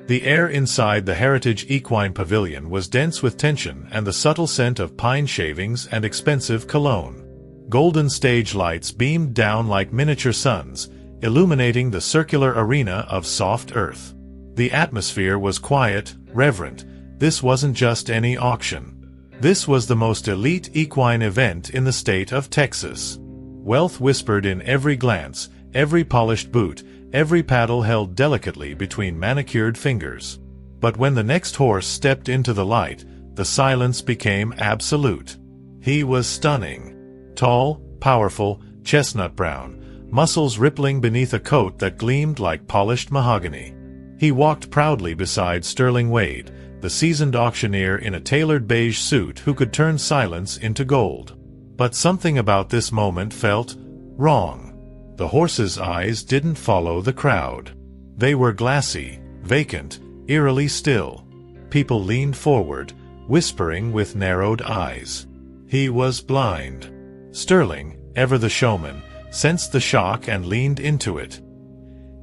The air inside the Heritage Equine Pavilion was dense with tension and the subtle scent of pine shavings and expensive cologne. Golden stage lights beamed down like miniature suns, illuminating the circular arena of soft earth. The atmosphere was quiet, reverent. This wasn't just any auction. This was the most elite equine event in the state of Texas. Wealth whispered in every glance, every polished boot, every paddle held delicately between manicured fingers. But when the next horse stepped into the light, the silence became absolute. He was stunning. Tall, powerful, chestnut brown, muscles rippling beneath a coat that gleamed like polished mahogany. He walked proudly beside Sterling Wade, the seasoned auctioneer in a tailored beige suit who could turn silence into gold. But something about this moment felt wrong. The horse's eyes didn't follow the crowd. They were glassy, vacant, eerily still. People leaned forward, whispering with narrowed eyes. He was blind. Sterling, ever the showman, sensed the shock and leaned into it.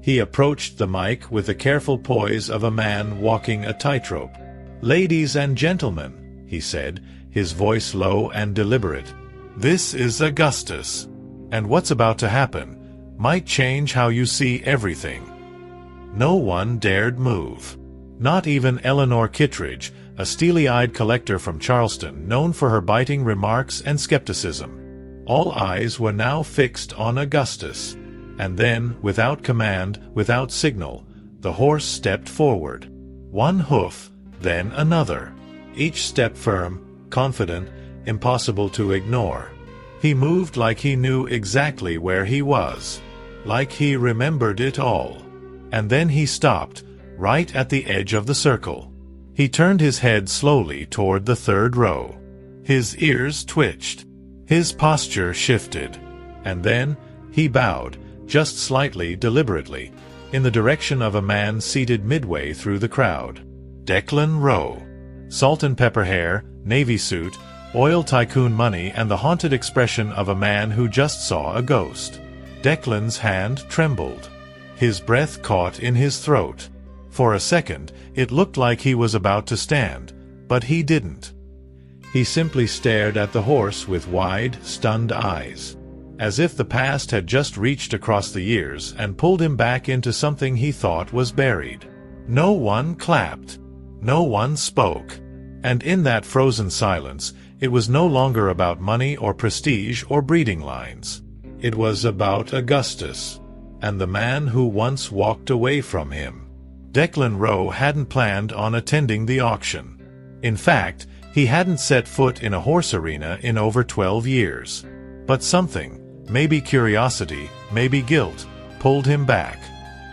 He approached the mic with the careful poise of a man walking a tightrope. "Ladies and gentlemen," he said, his voice low and deliberate, "this is Augustus. And what's about to happen might change how you see everything." No one dared move. Not even Eleanor Kittredge, a steely-eyed collector from Charleston known for her biting remarks and skepticism. All eyes were now fixed on Augustus. And then, without command, without signal, the horse stepped forward. One hoof, then another. Each step firm, confident, impossible to ignore. He moved like he knew exactly where he was. Like he remembered it all. And then he stopped, right at the edge of the circle. He turned his head slowly toward the third row. His ears twitched. His posture shifted. And then, he bowed, just slightly, deliberately, in the direction of a man seated midway through the crowd. Declan Rowe. Salt and pepper hair, navy suit, oil tycoon money, and the haunted expression of a man who just saw a ghost. Declan's hand trembled. His breath caught in his throat. For a second, it looked like he was about to stand, but he didn't. He simply stared at the horse with wide, stunned eyes, as if the past had just reached across the years and pulled him back into something he thought was buried. No one clapped. No one spoke. And in that frozen silence, it was no longer about money or prestige or breeding lines. It was about Augustus, and the man who once walked away from him. Declan Rowe hadn't planned on attending the auction. In fact, he hadn't set foot in a horse arena in over 12 years. But something, maybe curiosity, maybe guilt, pulled him back.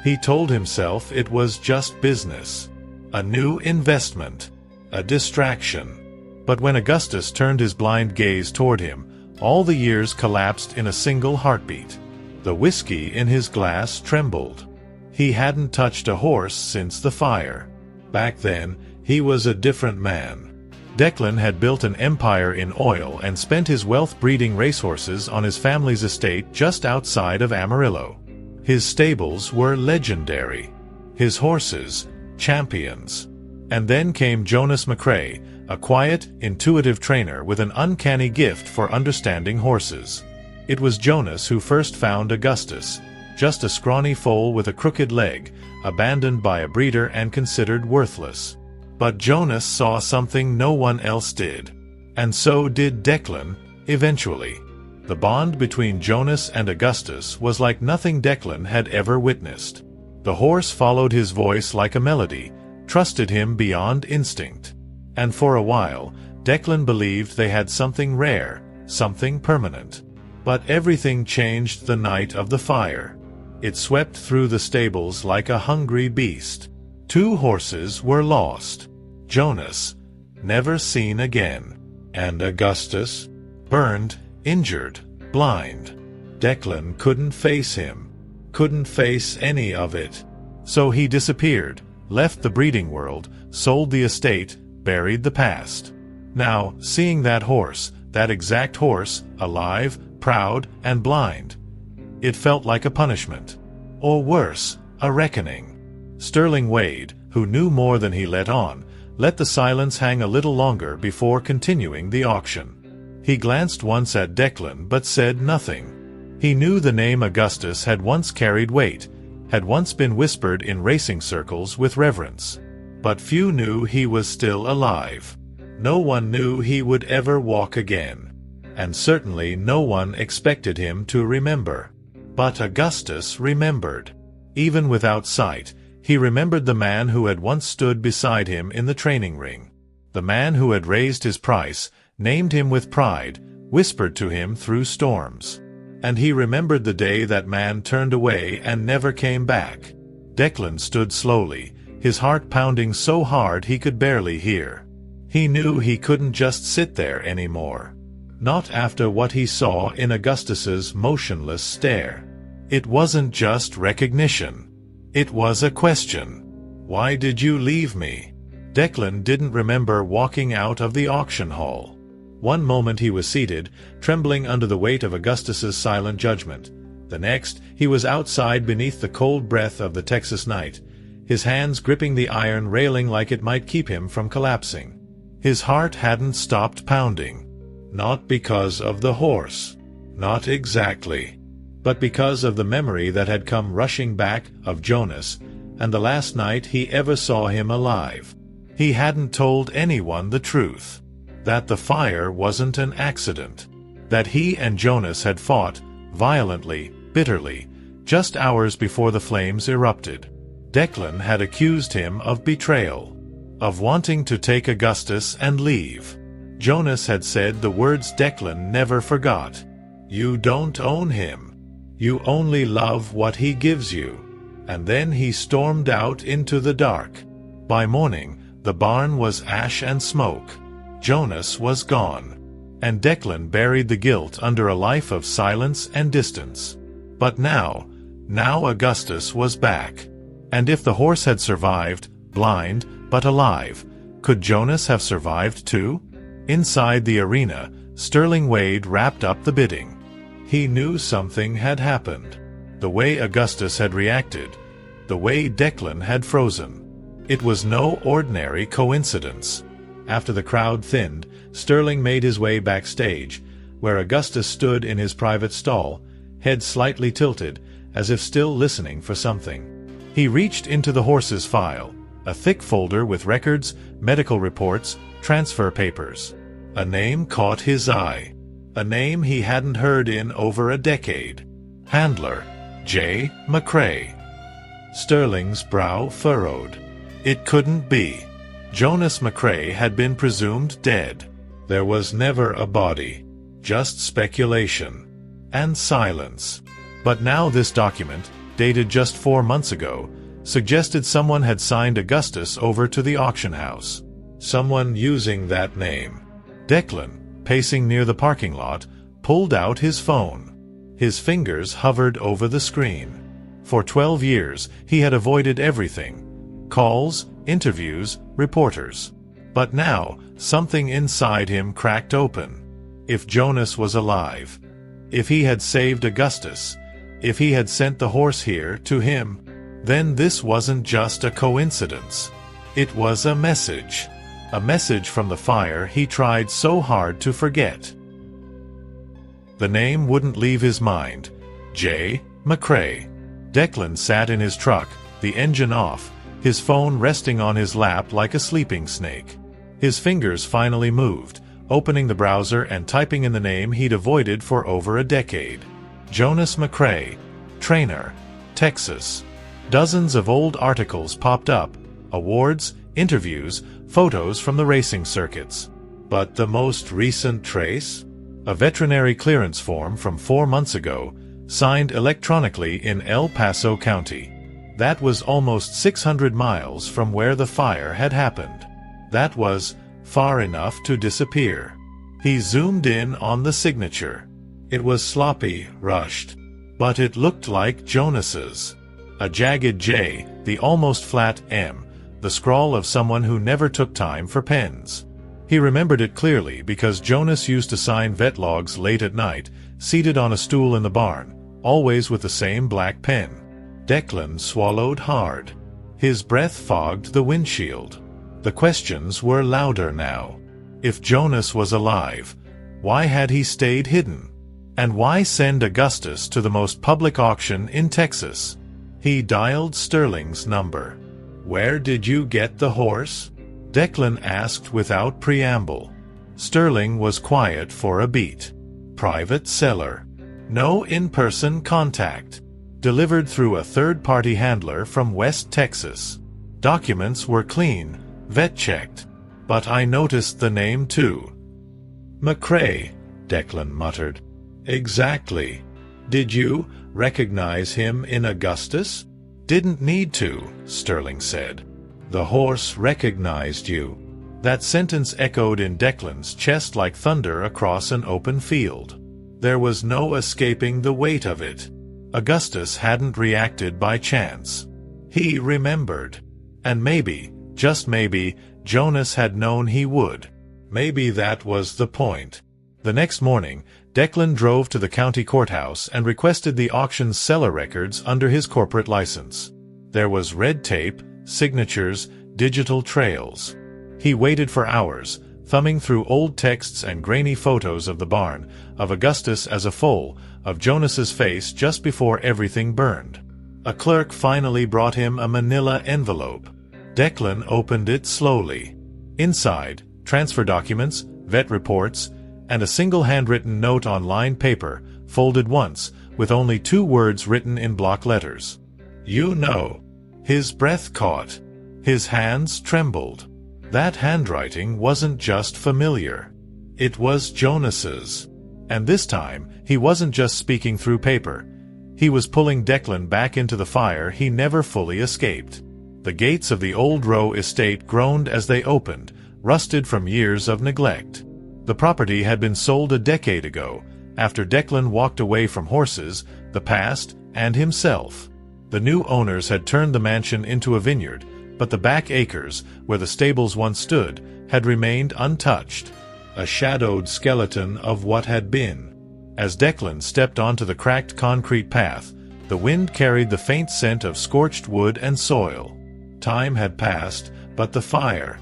He told himself it was just business. A new investment. A distraction. But when Augustus turned his blind gaze toward him, all the years collapsed in a single heartbeat. The whiskey in his glass trembled. He hadn't touched a horse since the fire. Back then, he was a different man. Declan had built an empire in oil and spent his wealth breeding racehorses on his family's estate just outside of Amarillo. His stables were legendary. His horses, champions. And then came Jonas McCrae, a quiet, intuitive trainer with an uncanny gift for understanding horses. It was Jonas who first found Augustus, just a scrawny foal with a crooked leg, abandoned by a breeder and considered worthless. But Jonas saw something no one else did. And so did Declan, eventually. The bond between Jonas and Augustus was like nothing Declan had ever witnessed. The horse followed his voice like a melody, trusted him beyond instinct. And for a while, Declan believed they had something rare, something permanent. But everything changed the night of the fire. It swept through the stables like a hungry beast. 2 horses were lost. Jonas, never seen again. And Augustus, burned, injured, blind. Declan couldn't face him. Couldn't face any of it. So he disappeared, left the breeding world, sold the estate, buried the past. Now, seeing that horse, that exact horse, alive, proud, and blind, it felt like a punishment. Or worse, a reckoning. Sterling Wade, who knew more than he let on, let the silence hang a little longer before continuing the auction. He glanced once at Declan but said nothing. He knew the name Augustus had once carried weight, had once been whispered in racing circles with reverence. But few knew he was still alive. No one knew he would ever walk again. And certainly no one expected him to remember. But Augustus remembered. Even without sight, he remembered the man who had once stood beside him in the training ring. The man who had raised his price, named him with pride, whispered to him through storms. And he remembered the day that man turned away and never came back. Declan stood slowly, his heart pounding so hard he could barely hear. He knew he couldn't just sit there anymore. Not after what he saw in Augustus's motionless stare. It wasn't just recognition. It was a question. Why did you leave me? Declan didn't remember walking out of the auction hall. One moment he was seated, trembling under the weight of Augustus's silent judgment. The next, he was outside beneath the cold breath of the Texas night, his hands gripping the iron railing like it might keep him from collapsing. His heart hadn't stopped pounding. Not because of the horse. Not exactly. But because of the memory that had come rushing back of Jonas, and the last night he ever saw him alive. He hadn't told anyone the truth. That the fire wasn't an accident. That he and Jonas had fought, violently, bitterly, just hours before the flames erupted. Declan had accused him of betrayal. Of wanting to take Augustus and leave. Jonas had said the words Declan never forgot. You don't own him. You only love what he gives you. And then he stormed out into the dark. By morning, the barn was ash and smoke. Jonas was gone. And Declan buried the guilt under a life of silence and distance. But now Augustus was back. And if the horse had survived, blind, but alive, could Jonas have survived too? Inside the arena, Sterling Wade wrapped up the bidding. He knew something had happened. The way Augustus had reacted. The way Declan had frozen. It was no ordinary coincidence. After the crowd thinned, Sterling made his way backstage, where Augustus stood in his private stall, head slightly tilted, as if still listening for something. He reached into the horse's file, a thick folder with records, medical reports, transfer papers. A name caught his eye. A name he hadn't heard in over a decade. Handler, J. McCrae. Sterling's brow furrowed. It couldn't be. Jonas McCrae had been presumed dead. There was never a body. Just speculation. And silence. But now this document, dated just 4 months ago, suggested someone had signed Augustus over to the auction house. Someone using that name. Declan, pacing near the parking lot, pulled out his phone. His fingers hovered over the screen. For 12 years, he had avoided everything. Calls, interviews, reporters. But now, something inside him cracked open. If Jonas was alive, if he had saved Augustus, if he had sent the horse here to him, then this wasn't just a coincidence. It was a message. A message from the fire he tried so hard to forget. The name wouldn't leave his mind. J. McCrae. Declan sat in his truck, the engine off, his phone resting on his lap like a sleeping snake. His fingers finally moved, opening the browser and typing in the name he'd avoided for over a decade. Jonas McCrae, trainer, Texas. Dozens of old articles popped up, awards, interviews, photos from the racing circuits. But the most recent trace? A veterinary clearance form from 4 months ago, signed electronically in El Paso County. That was almost 600 miles from where the fire had happened. That was far enough to disappear. He zoomed in on the signature. It was sloppy, rushed. But it looked like Jonas's. A jagged J, the almost flat M, the scrawl of someone who never took time for pens. He remembered it clearly because Jonas used to sign vet logs late at night, seated on a stool in the barn, always with the same black pen. Declan swallowed hard. His breath fogged the windshield. The questions were louder now. If Jonas was alive, why had he stayed hidden? And why send Augustus to the most public auction in Texas? He dialed Sterling's number. "Where did you get the horse?" Declan asked without preamble. Sterling was quiet for a beat. "Private seller. No in-person contact. Delivered through a third-party handler from West Texas. Documents were clean, vet-checked. But I noticed the name too." "McCrae," Declan muttered. "Exactly. Did you recognize him in Augustus?" "Didn't need to," Sterling said. "The horse recognized you." That sentence echoed in Declan's chest like thunder across an open field. There was no escaping the weight of it. Augustus hadn't reacted by chance. He remembered. And maybe, just maybe, Jonas had known he would. Maybe that was the point. The next morning, Declan drove to the county courthouse and requested the auction's seller records under his corporate license. There was red tape, signatures, digital trails. He waited for hours, thumbing through old texts and grainy photos of the barn, of Augustus as a foal, of Jonas's face just before everything burned. A clerk finally brought him a manila envelope. Declan opened it slowly. Inside, transfer documents, vet reports, and a single handwritten note on lined paper, folded once, with only 2 words written in block letters. "You know." His breath caught. His hands trembled. That handwriting wasn't just familiar. It was Jonas's. And this time, he wasn't just speaking through paper. He was pulling Declan back into the fire he never fully escaped. The gates of the old Rowe estate groaned as they opened, rusted from years of neglect. The property had been sold a decade ago, after Declan walked away from horses, the past, and himself. The new owners had turned the mansion into a vineyard, but the back acres, where the stables once stood, had remained untouched, a shadowed skeleton of what had been. As Declan stepped onto the cracked concrete path, the wind carried the faint scent of scorched wood and soil. Time had passed, but the fire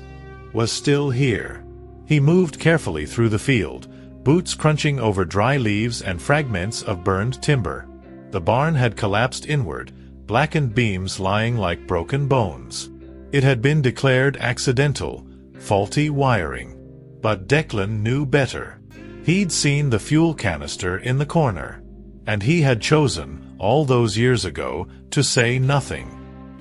was still here. He moved carefully through the field, boots crunching over dry leaves and fragments of burned timber. The barn had collapsed inward, blackened beams lying like broken bones. It had been declared accidental, faulty wiring. But Declan knew better. He'd seen the fuel canister in the corner. And he had chosen, all those years ago, to say nothing.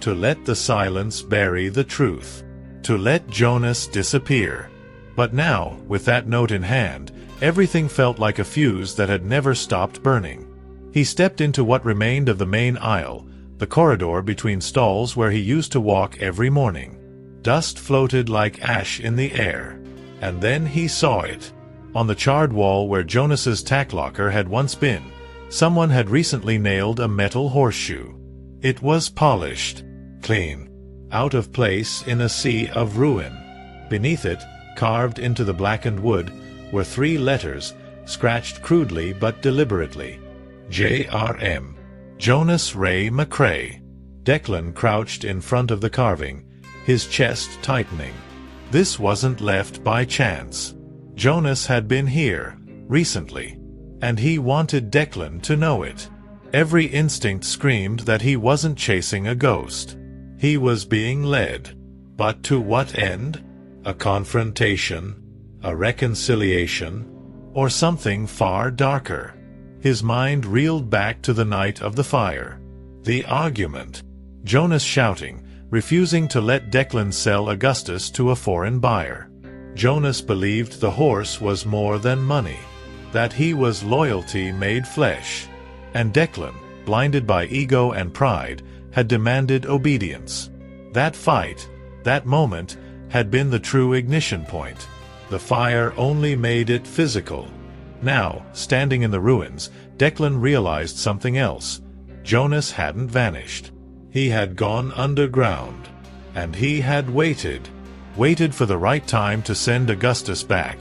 To let the silence bury the truth. To let Jonas disappear. But now, with that note in hand, everything felt like a fuse that had never stopped burning. He stepped into what remained of the main aisle, the corridor between stalls where he used to walk every morning. Dust floated like ash in the air. And then he saw it. On the charred wall where Jonas's tack locker had once been, someone had recently nailed a metal horseshoe. It was polished, clean, out of place in a sea of ruin. Beneath it, carved into the blackened wood, were 3 letters, scratched crudely but deliberately. J.R.M. Jonas Ray McCrae. Declan crouched in front of the carving, his chest tightening. This wasn't left by chance. Jonas had been here, recently. And he wanted Declan to know it. Every instinct screamed that he wasn't chasing a ghost. He was being led. But to what end? A confrontation? A reconciliation? Or something far darker? His mind reeled back to the night of the fire. The argument. Jonas shouting, refusing to let Declan sell Augustus to a foreign buyer. Jonas believed the horse was more than money. That he was loyalty made flesh. And Declan, blinded by ego and pride, had demanded obedience. That fight, that moment, had been the true ignition point. The fire only made it physical. Now, standing in the ruins, Declan realized something else. Jonas hadn't vanished. He had gone underground. And he had waited for the right time to send Augustus back,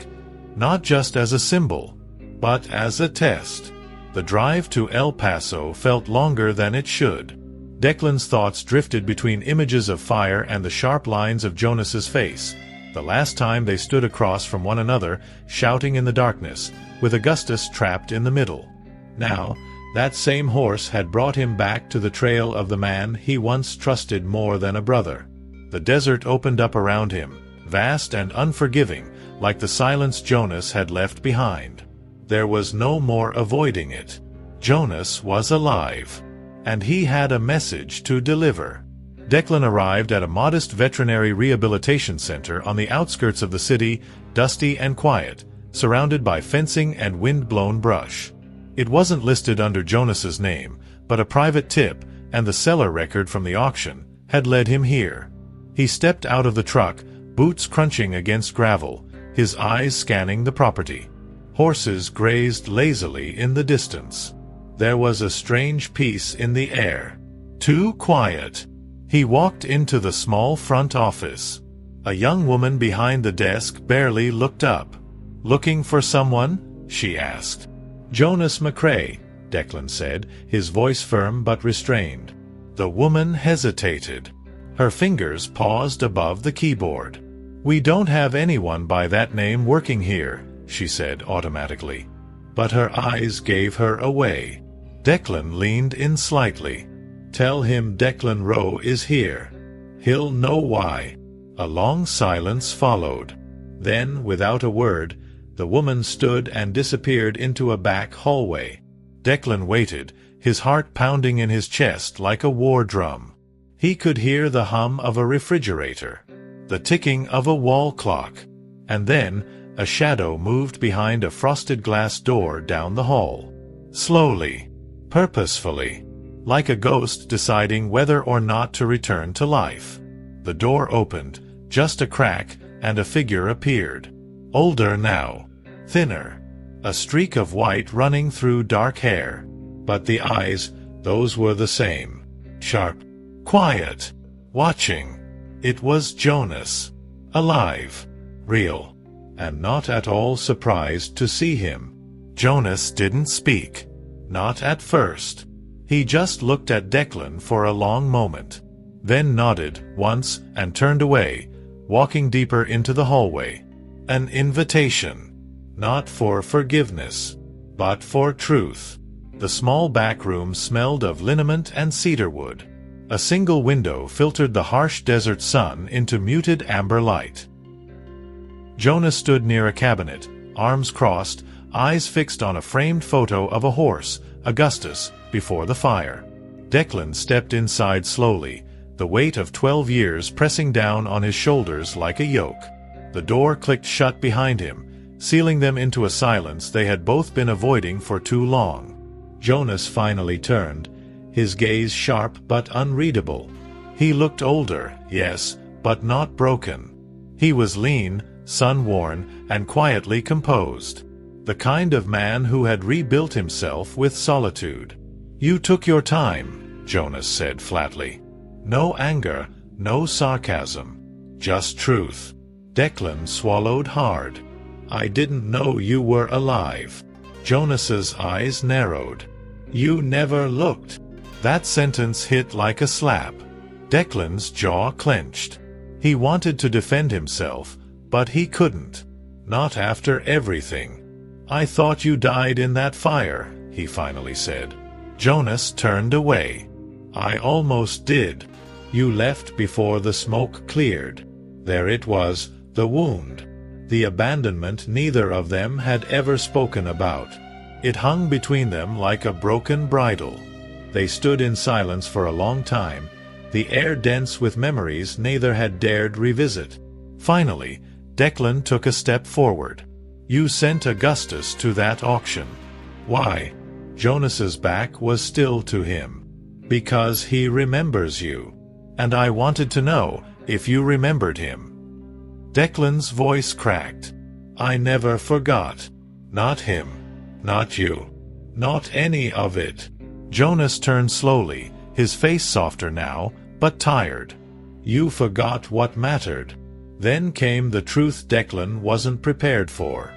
not just as a symbol, but as a test. The drive to El Paso felt longer than it should. Declan's thoughts drifted between images of fire and the sharp lines of Jonas's face. The last time they stood across from one another, shouting in the darkness, with Augustus trapped in the middle. Now, that same horse had brought him back to the trail of the man he once trusted more than a brother. The desert opened up around him, vast and unforgiving, like the silence Jonas had left behind. There was no more avoiding it. Jonas was alive, and he had a message to deliver. Declan arrived at a modest veterinary rehabilitation center on the outskirts of the city, dusty and quiet, surrounded by fencing and wind-blown brush. It wasn't listed under Jonas's name, but a private tip, and the seller record from the auction, had led him here. He stepped out of the truck, boots crunching against gravel, his eyes scanning the property. Horses grazed lazily in the distance. There was a strange peace in the air. Too quiet. He walked into the small front office. A young woman behind the desk barely looked up. "Looking for someone?" she asked. "Jonas McCrae," Declan said, his voice firm but restrained. The woman hesitated. Her fingers paused above the keyboard. "We don't have anyone by that name working here," she said automatically. But her eyes gave her away. Declan leaned in slightly. "Tell him Declan Rowe is here. He'll know why." A long silence followed. Then, without a word, the woman stood and disappeared into a back hallway. Declan waited, his heart pounding in his chest like a war drum. He could hear the hum of a refrigerator, the ticking of a wall clock, and then a shadow moved behind a frosted glass door down the hall. Slowly, purposefully, like a ghost deciding whether or not to return to life. The door opened, just a crack, and a figure appeared. Older now, thinner, a streak of white running through dark hair. But the eyes, those were the same. Sharp, quiet, watching. It was Jonas. Alive, real, and not at all surprised to see him. Jonas didn't speak. Not at first. He just looked at Declan for a long moment, then nodded once and turned away, walking deeper into the hallway. An invitation. Not for forgiveness, but for truth. The small back room smelled of liniment and cedarwood. A single window filtered the harsh desert sun into muted amber light. Jonas stood near a cabinet, arms crossed, eyes fixed on a framed photo of a horse, Augustus, before the fire. Declan stepped inside slowly, the weight of 12 years pressing down on his shoulders like a yoke. The door clicked shut behind him, sealing them into a silence they had both been avoiding for too long. Jonas finally turned, his gaze sharp but unreadable. He looked older, yes, but not broken. He was lean, sun-worn, and quietly composed. The kind of man who had rebuilt himself with solitude. "You took your time," Jonas said flatly. No anger, no sarcasm, just truth. Declan swallowed hard. "I didn't know you were alive." Jonas's eyes narrowed. "You never looked." That sentence hit like a slap. Declan's jaw clenched. He wanted to defend himself, but he couldn't. Not after everything. "I thought you died in that fire," he finally said. Jonas turned away. "I almost did. You left before the smoke cleared." There it was, the wound. The abandonment neither of them had ever spoken about. It hung between them like a broken bridle. They stood in silence for a long time, the air dense with memories neither had dared revisit. Finally, Declan took a step forward. "You sent Augustus to that auction." "Why?" Jonas's back was still to him. "Because he remembers you. And I wanted to know if you remembered him." Declan's voice cracked. "I never forgot. Not him. Not you. Not any of it." Jonas turned slowly, his face softer now, but tired. "You forgot what mattered." Then came the truth Declan wasn't prepared for.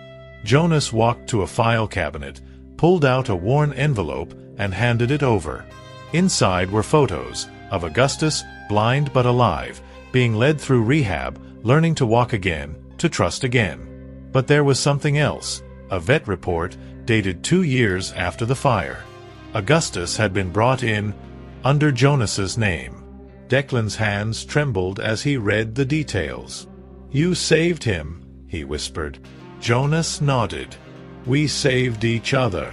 Jonas walked to a file cabinet, pulled out a worn envelope, and handed it over. Inside were photos, of Augustus, blind but alive, being led through rehab, learning to walk again, to trust again. But there was something else, a vet report dated 2 years after the fire. Augustus had been brought in under Jonas's name. Declan's hands trembled as he read the details. "You saved him," he whispered. Jonas nodded. "We saved each other."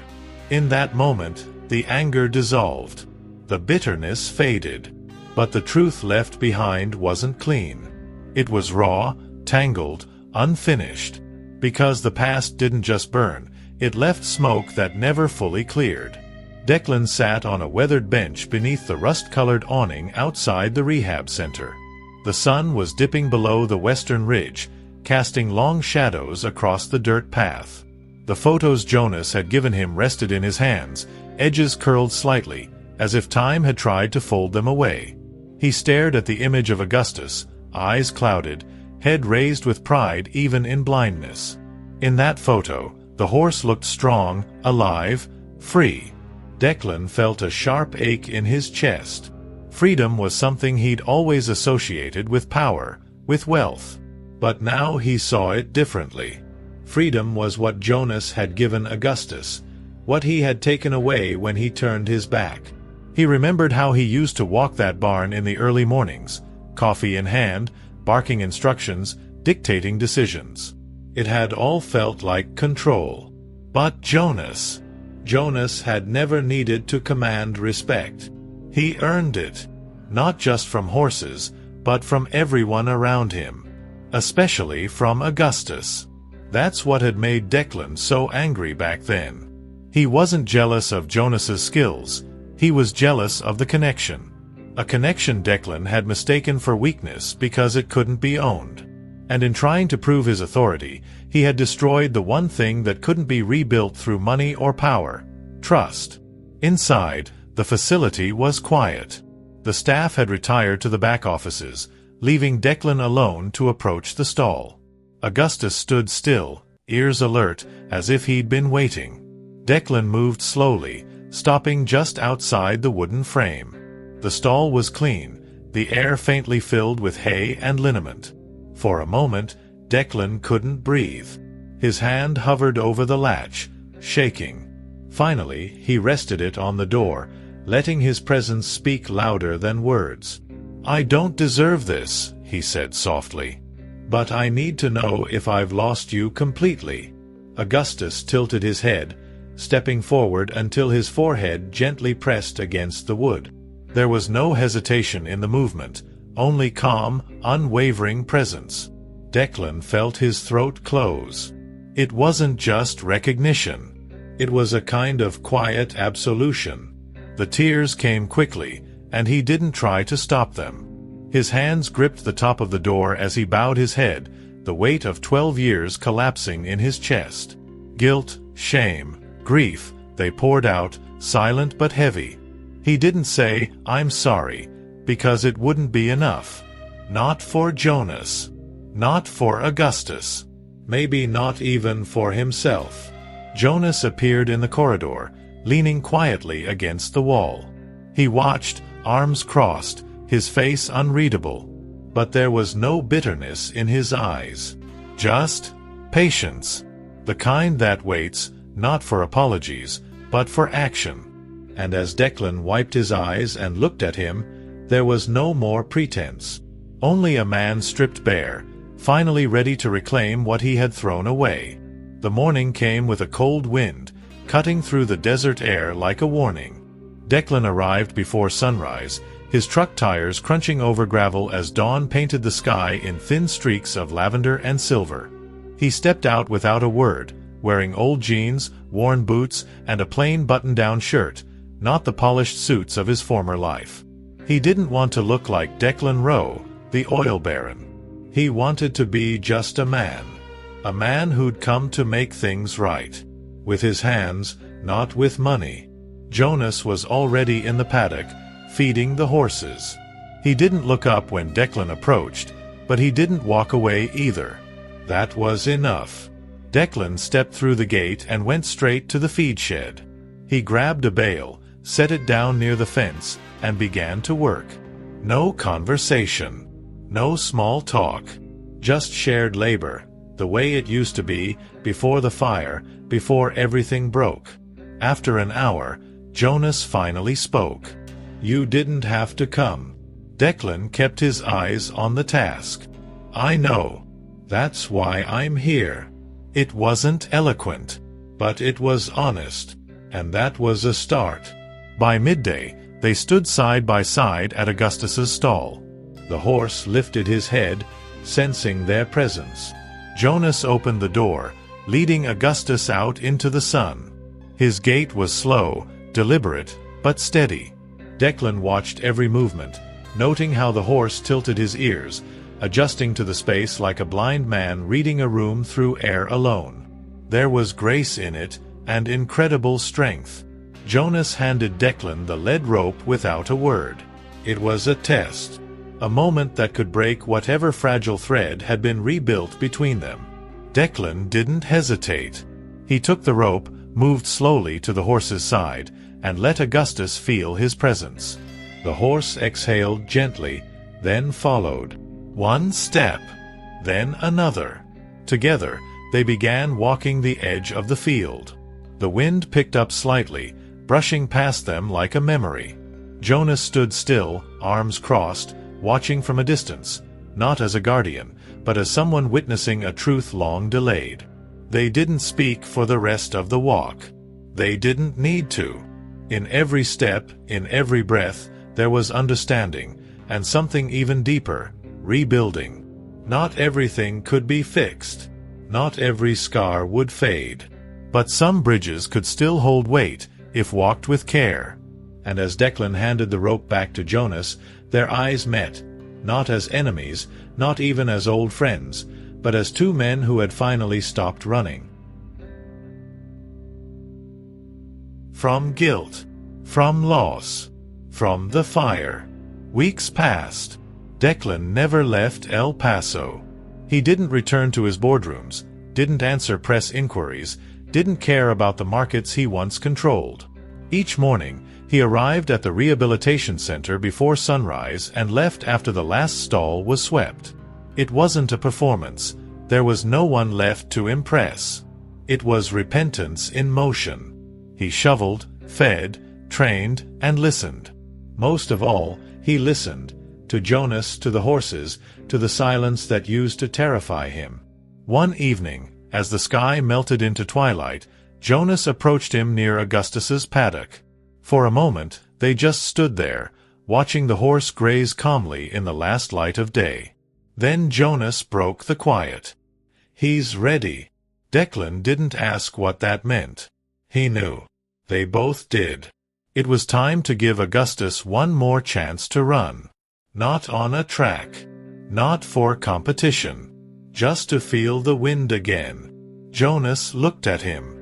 In that moment, the anger dissolved. The bitterness faded. But the truth left behind wasn't clean. It was raw, tangled, unfinished. Because the past didn't just burn, it left smoke that never fully cleared. Declan sat on a weathered bench beneath the rust-colored awning outside the rehab center. The sun was dipping below the western ridge, casting long shadows across the dirt path. The photos Jonas had given him rested in his hands, edges curled slightly, as if time had tried to fold them away. He stared at the image of Augustus, eyes clouded, head raised with pride even in blindness. In that photo, the horse looked strong, alive, free. Declan felt a sharp ache in his chest. Freedom was something he'd always associated with power, with wealth. But now he saw it differently. Freedom was what Jonas had given Augustus, what he had taken away when he turned his back. He remembered how he used to walk that barn in the early mornings, coffee in hand, barking instructions, dictating decisions. It had all felt like control. But Jonas had never needed to command respect. He earned it, not just from horses, but from everyone around him, especially from Augustus. That's what had made Declan so angry back then. He wasn't jealous of Jonas's skills, he was jealous of the connection. A connection Declan had mistaken for weakness because it couldn't be owned. And in trying to prove his authority, he had destroyed the one thing that couldn't be rebuilt through money or power: trust. Inside, the facility was quiet. The staff had retired to the back offices, leaving Declan alone to approach the stall. Augustus stood still, ears alert, as if he'd been waiting. Declan moved slowly, stopping just outside the wooden frame. The stall was clean, the air faintly filled with hay and liniment. For a moment, Declan couldn't breathe. His hand hovered over the latch, shaking. Finally, he rested it on the door, letting his presence speak louder than words. "I don't deserve this," he said softly. "But I need to know if I've lost you completely." Augustus tilted his head, stepping forward until his forehead gently pressed against the wood. There was no hesitation in the movement, only calm, unwavering presence. Declan felt his throat close. It wasn't just recognition. It was a kind of quiet absolution. The tears came quickly, and he didn't try to stop them. His hands gripped the top of the door as he bowed his head, the weight of 12 years collapsing in his chest. Guilt, shame, grief, they poured out, silent but heavy. He didn't say, "I'm sorry," because it wouldn't be enough. Not for Jonas. Not for Augustus. Maybe not even for himself. Jonas appeared in the corridor, leaning quietly against the wall. He watched, arms crossed, his face unreadable. But there was no bitterness in his eyes. Just patience. The kind that waits, not for apologies, but for action. And as Declan wiped his eyes and looked at him, there was no more pretense. Only a man stripped bare, finally ready to reclaim what he had thrown away. The morning came with a cold wind, cutting through the desert air like a warning. Declan arrived before sunrise, his truck tires crunching over gravel as dawn painted the sky in thin streaks of lavender and silver. He stepped out without a word, wearing old jeans, worn boots, and a plain button-down shirt, not the polished suits of his former life. He didn't want to look like Declan Rowe, the oil baron. He wanted to be just a man who'd come to make things right. With his hands, not with money. Jonas was already in the paddock, feeding the horses. He didn't look up when Declan approached, but he didn't walk away either. That was enough. Declan stepped through the gate and went straight to the feed shed. He grabbed a bale, set it down near the fence, and began to work. No conversation. No small talk. Just shared labor, the way it used to be, before the fire, before everything broke. After an hour, Jonas finally spoke. "You didn't have to come." Declan kept his eyes on the task. "I know. That's why I'm here." It wasn't eloquent, but it was honest, and that was a start. By midday, they stood side by side at Augustus's stall. The horse lifted his head, sensing their presence. Jonas opened the door, leading Augustus out into the sun. His gait was slow, deliberate, but steady. Declan watched every movement, noting how the horse tilted his ears, adjusting to the space like a blind man reading a room through air alone. There was grace in it, and incredible strength. Jonas handed Declan the lead rope without a word. It was a test, a moment that could break whatever fragile thread had been rebuilt between them. Declan didn't hesitate. He took the rope, moved slowly to the horse's side, and let Augustus feel his presence. The horse exhaled gently, then followed. One step, then another. Together, they began walking the edge of the field. The wind picked up slightly, brushing past them like a memory. Jonas stood still, arms crossed, watching from a distance, not as a guardian, but as someone witnessing a truth long delayed. They didn't speak for the rest of the walk. They didn't need to. In every step, in every breath, there was understanding, and something even deeper, rebuilding. Not everything could be fixed. Not every scar would fade. But some bridges could still hold weight, if walked with care. And as Declan handed the rope back to Jonas, their eyes met, not as enemies, not even as old friends, but as two men who had finally stopped running. From guilt, from loss, from the fire. Weeks passed. Declan never left El Paso. He didn't return to his boardrooms, didn't answer press inquiries, didn't care about the markets he once controlled. Each morning, he arrived at the rehabilitation center before sunrise and left after the last stall was swept. It wasn't a performance. There was no one left to impress. It was repentance in motion. He shoveled, fed, trained, and listened. Most of all, he listened, to Jonas, to the horses, to the silence that used to terrify him. One evening, as the sky melted into twilight, Jonas approached him near Augustus's paddock. For a moment, they just stood there, watching the horse graze calmly in the last light of day. Then Jonas broke the quiet. "He's ready." Declan didn't ask what that meant. He knew. They both did. It was time to give Augustus one more chance to run. Not on a track. Not for competition. Just to feel the wind again. Jonas looked at him.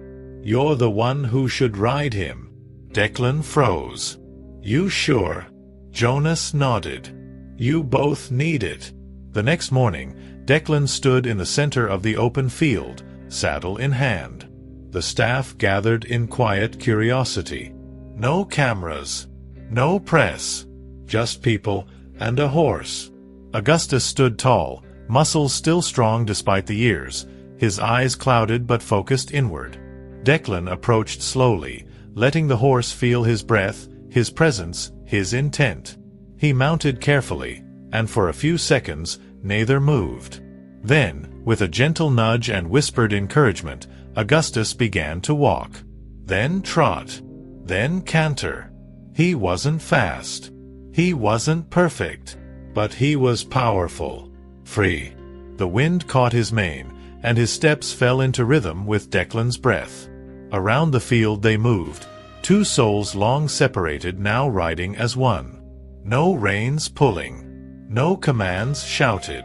"You're the one who should ride him." Declan froze. "You sure?" Jonas nodded. "You both need it." The next morning, Declan stood in the center of the open field, saddle in hand. The staff gathered in quiet curiosity. No cameras. No press. Just people and a horse. Augustus stood tall, muscles still strong despite the years, his eyes clouded but focused inward. Declan approached slowly, letting the horse feel his breath, his presence, his intent. He mounted carefully, and for a few seconds, neither moved. Then, with a gentle nudge and whispered encouragement, Augustus began to walk. Then trot. Then canter. He wasn't fast. He wasn't perfect. But he was powerful. Free. The wind caught his mane, and his steps fell into rhythm with Declan's breath. Around the field they moved, two souls long separated now riding as one. No reins pulling. No commands shouted.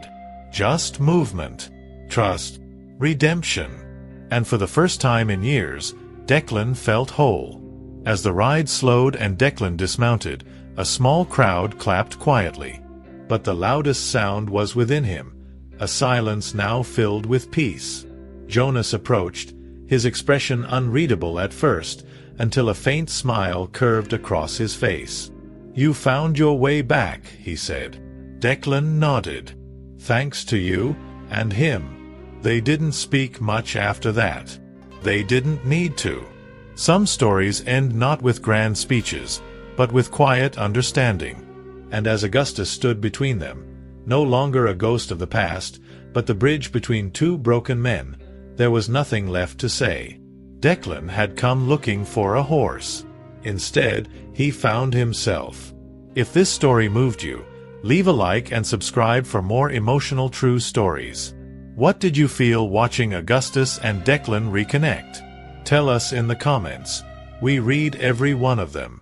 Just movement. Trust. Redemption. And for the first time in years, Declan felt whole. As the ride slowed and Declan dismounted, a small crowd clapped quietly. But the loudest sound was within him, a silence now filled with peace. Jonas approached, his expression unreadable at first, until a faint smile curved across his face. "You found your way back," he said. Declan nodded. "Thanks to you, and him." They didn't speak much after that. They didn't need to. Some stories end not with grand speeches, but with quiet understanding. And as Augustus stood between them, no longer a ghost of the past, but the bridge between two broken men, there was nothing left to say. Declan had come looking for a horse. Instead, he found himself. If this story moved you, leave a like and subscribe for more emotional true stories. What did you feel watching Augustus and Declan reconnect? Tell us in the comments. We read every one of them.